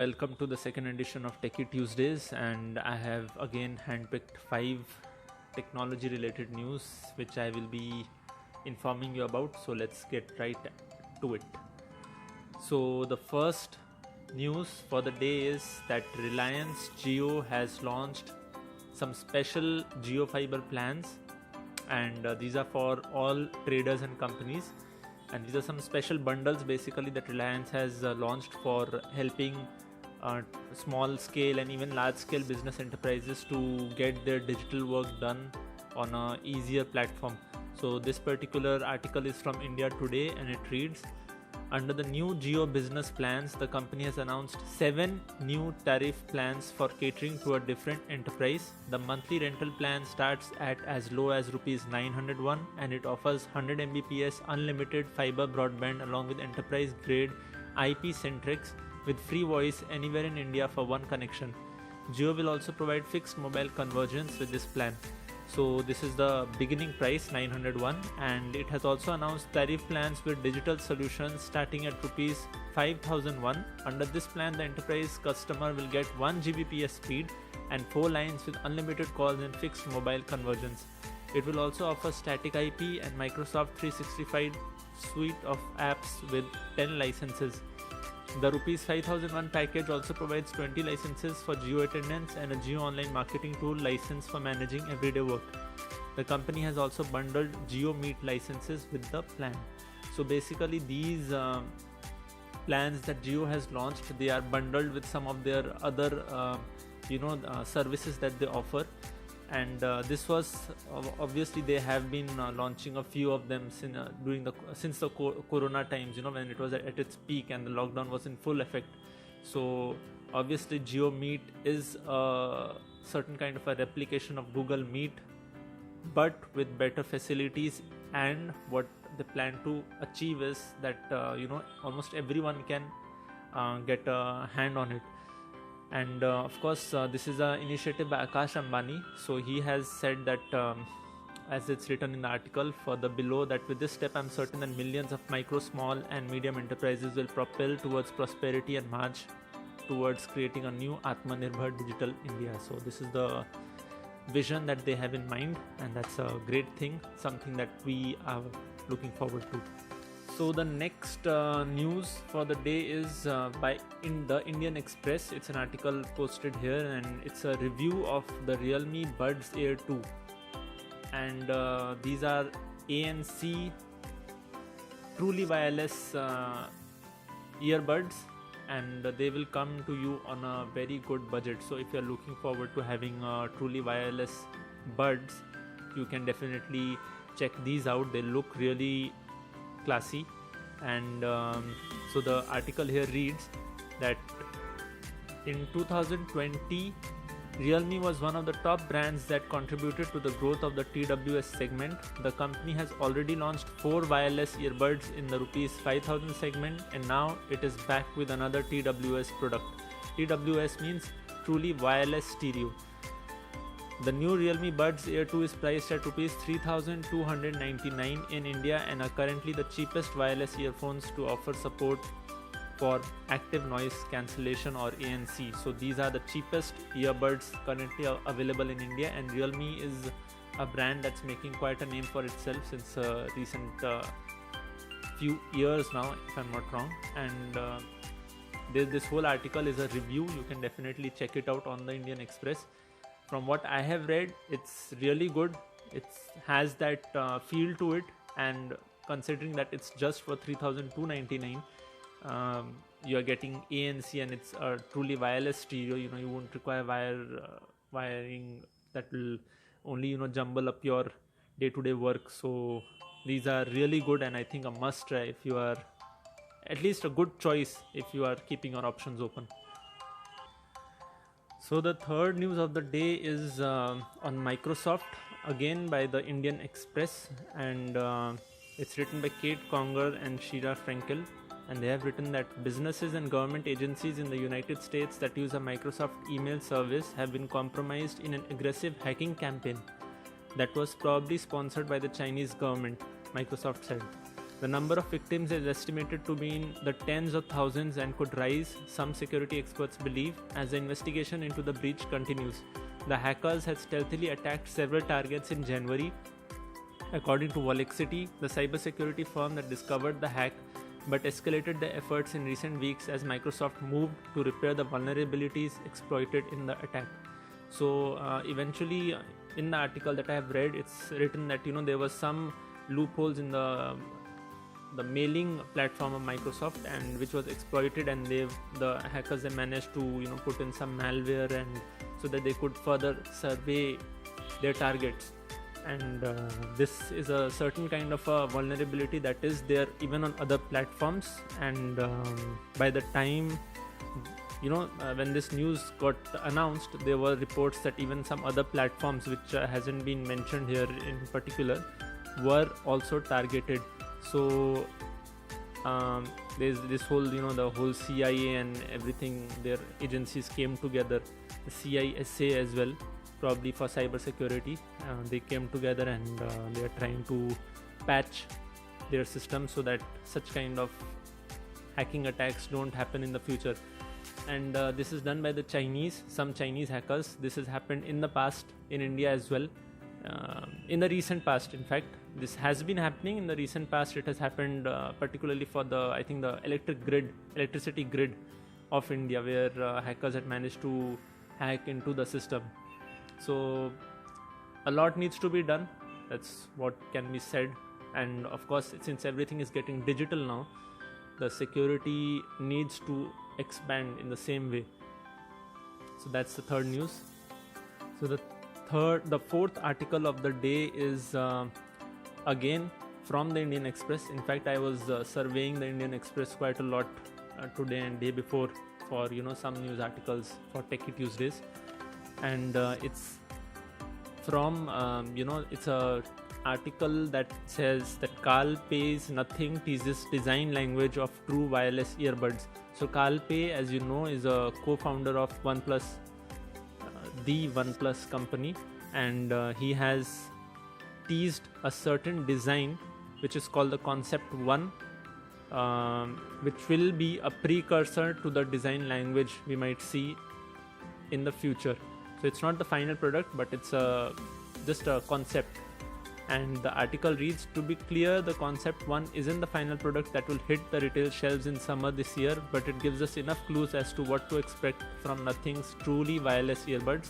Welcome to the second edition of Techie Tuesdays, and I have again handpicked 5 technology related news which I will be informing you about. So let's get right to it. So the first news for the day is that Reliance Jio has launched some special Jio Fiber plans, and these are for all traders and companies. And these are some special bundles basically that Reliance has launched for helping small scale and even large scale business enterprises to get their digital work done on a easier platform. So this particular article is from India Today, and it reads, under the new Jio business plans, the company has announced 7 new tariff plans for catering to a different enterprise. The monthly rental plan starts at as low as rupees 901, and it offers 100 Mbps unlimited fiber broadband along with enterprise grade IP Centrics with free voice anywhere in India for one connection. Jio will also provide fixed mobile convergence with this plan. So this is the beginning price 901, and it has also announced tariff plans with digital solutions starting at rupees 5001. Under this plan, the enterprise customer will get 1 Gbps speed and 4 lines with unlimited calls and fixed mobile convergence. It will also offer static IP and Microsoft 365 suite of apps with 10 licenses. The Rs 5001 package also provides 20 licenses for Jio Attendance and a Jio Online Marketing Tool license for managing everyday work. The company has also bundled Jio Meet licenses with the plan. So basically these plans that Jio has launched, they are bundled with some of their other services that they offer. And this was obviously they have been launching a few of them since the corona times, when it was at its peak and the lockdown was in full effect. So obviously Jio Meet is a certain kind of a replication of Google Meet, but with better facilities, and what they plan to achieve is that almost everyone can get a hand on it. And of course this is an initiative by Akash Ambani. So he has said that as it's written in the article for the below, that with this step I'm certain that millions of micro, small and medium enterprises will propel towards prosperity and march towards creating a new Atmanirbhar digital India. So this is the vision that they have in mind, and that's a great thing, something that we are looking forward to. So the next news for the day is by the Indian Express. It's an article posted here, and it's a review of the Realme Buds Air 2. And these are ANC truly wireless earbuds, and they will come to you on a very good budget. So if you're looking forward to having truly wireless buds, you can definitely check these out. They look really classy. And so the article here reads that in 2020 Realme was one of the top brands that contributed to the growth of the TWS segment. The company has already launched 4 wireless earbuds in the Rs 5000 segment, and now it is back with another TWS product. TWS means truly wireless stereo. The new Realme Buds Air 2 is priced at Rs 3,299 in India and are currently the cheapest wireless earphones to offer support for active noise cancellation or ANC. So these are the cheapest earbuds currently available in India, and Realme is a brand that's making quite a name for itself since recent few years now, if I'm not wrong. And this whole article is a review. You can definitely check it out on the Indian Express. From what I have read, it's really good. It has that feel to it, and considering that it's just for 3,299, you are getting ANC, and it's a truly wireless stereo. You won't require wiring that will only jumble up your day-to-day work. So these are really good, and I think a must try if you are, at least a good choice if you are keeping your options open. So the third news of the day is on Microsoft, again by the Indian Express, and it's written by Kate Conger and Shira Frankel, and they have written that businesses and government agencies in the United States that use a Microsoft email service have been compromised in an aggressive hacking campaign that was probably sponsored by the Chinese government, Microsoft said. The number of victims is estimated to be in the tens of thousands and could rise, some security experts believe, as the investigation into the breach continues. The hackers had stealthily attacked several targets in January, according to Volexity, the cybersecurity firm that discovered the hack, but escalated the efforts in recent weeks as Microsoft moved to repair the vulnerabilities exploited in the attack. So eventually, in the article that I have read, it's written that there was some loopholes in the mailing platform of Microsoft, and which was exploited, and the hackers managed to put in some malware, and so that they could further survey their targets. And this is a certain kind of a vulnerability that is there even on other platforms. And by the time when this news got announced, there were reports that even some other platforms, which hasn't been mentioned here in particular, were also targeted. So there's this whole the whole CIA and everything, their agencies came together, the CISA as well, probably for cyber security. They came together, and they are trying to patch their system so that such kind of hacking attacks don't happen in the future. And this is done by some Chinese hackers. This has happened in the past in India as well, in the recent past. In fact, this has been happening in the recent past. It has happened particularly for the electricity grid of India, where hackers had managed to hack into the system. So a lot needs to be done, that's what can be said. And of course, since everything is getting digital now, the security needs to expand in the same way. So that's the third news. So the fourth article of the day is again from the Indian Express. In fact, I was surveying the Indian Express quite a lot today and day before for some news articles for Techie Tuesdays. And it's from it's a article that says that Carl Pei's Nothing teases design language of true wireless earbuds. So Carl Pei, as you know, is a co-founder of OnePlus, the OnePlus company, and he has teased a certain design which is called the Concept One, which will be a precursor to the design language we might see in the future. So it's not the final product, but it's just a concept. And the article reads, to be clear, the Concept One isn't the final product that will hit the retail shelves in summer this year, but it gives us enough clues as to what to expect from Nothing's truly wireless earbuds.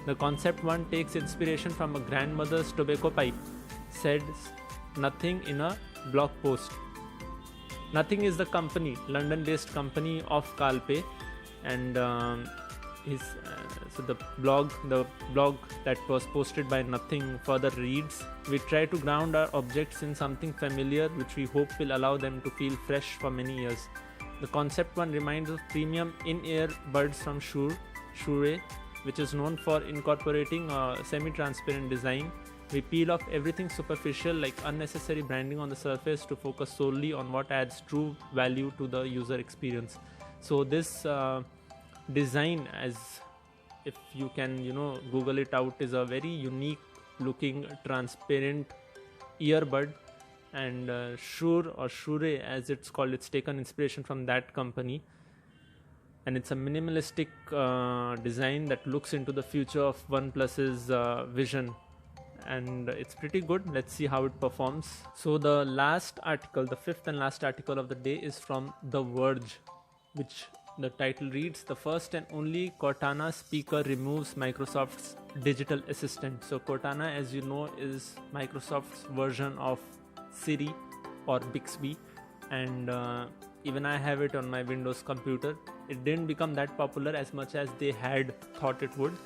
The Concept One takes inspiration from a grandmother's tobacco pipe, said Nothing in a blog post. Nothing is the company, London-based company of Carl Pei, and so the blog that was posted by Nothing further reads, we try to ground our objects in something familiar which we hope will allow them to feel fresh for many years. The Concept One reminds of premium in-ear buds from Shure, which is known for incorporating a semi-transparent design. We peel off everything superficial like unnecessary branding on the surface to focus solely on what adds true value to the user experience. So this design, as if you can Google it out, is a very unique looking transparent earbud, and Shure or Shure as it's called, it's taken inspiration from that company, and it's a minimalistic design that looks into the future of OnePlus's vision, and it's pretty good. Let's see how it performs. So the last article, the fifth and last article of the day, is from The Verge, which the title reads, the first and only Cortana speaker removes Microsoft's digital assistant. So Cortana, as you know, is Microsoft's version of Siri or Bixby, and even I have it on my Windows computer. It didn't become that popular as much as they had thought it would,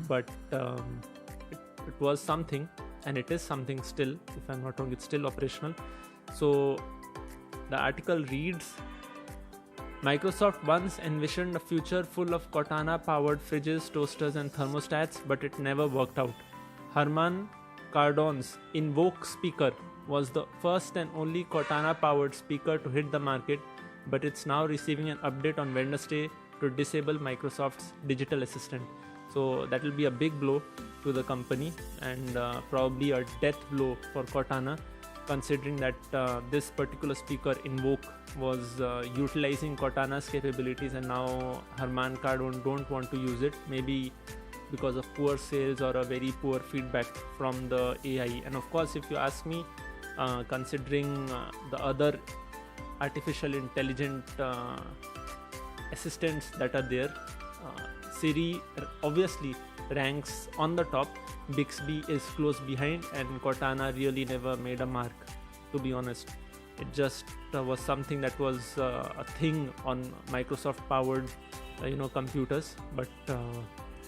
but it was something, and it is something still. If I'm not wrong, it's still operational. So the article reads, Microsoft once envisioned a future full of Cortana-powered fridges, toasters and thermostats, but it never worked out. Herman Cardon's Invoke speaker was the first and only Cortana-powered speaker to hit the market, but it's now receiving an update on Wednesday to disable Microsoft's digital assistant. So that will be a big blow to the company, and probably a death blow for Cortana. considering that this particular speaker Invoke was utilizing Cortana's capabilities, and now Harman Kardon don't want to use it, maybe because of poor sales or a very poor feedback from the AI. And of course, if you ask me, considering the other artificial intelligent assistants that are there, Siri obviously ranks on the top, Bixby is close behind, and Cortana really never made a mark, to be honest. It just was something that was a thing on Microsoft powered computers, but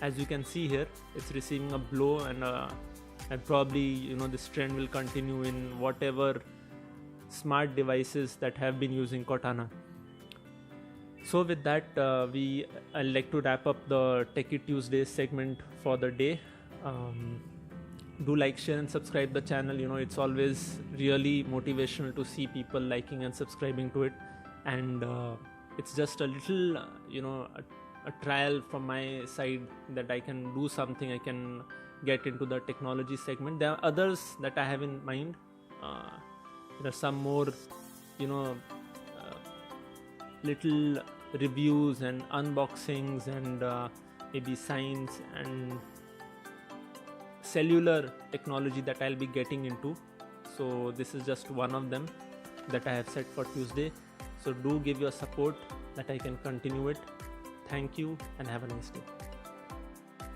as you can see here, it's receiving a blow, and probably this trend will continue in whatever smart devices that have been using Cortana. So with that, I'd like to wrap up the Techie Tuesdays segment for the day. Do like, share and subscribe the channel. It's always really motivational to see people liking and subscribing to it, and it's just a little a trial from my side that I can do something, I can get into the technology segment. There are others that I have in mind. There are some more little reviews and unboxings and maybe science and cellular technology that I'll be getting into. So this is just one of them that I have set for Tuesday. So do give your support that I can continue it. Thank you and have a nice day.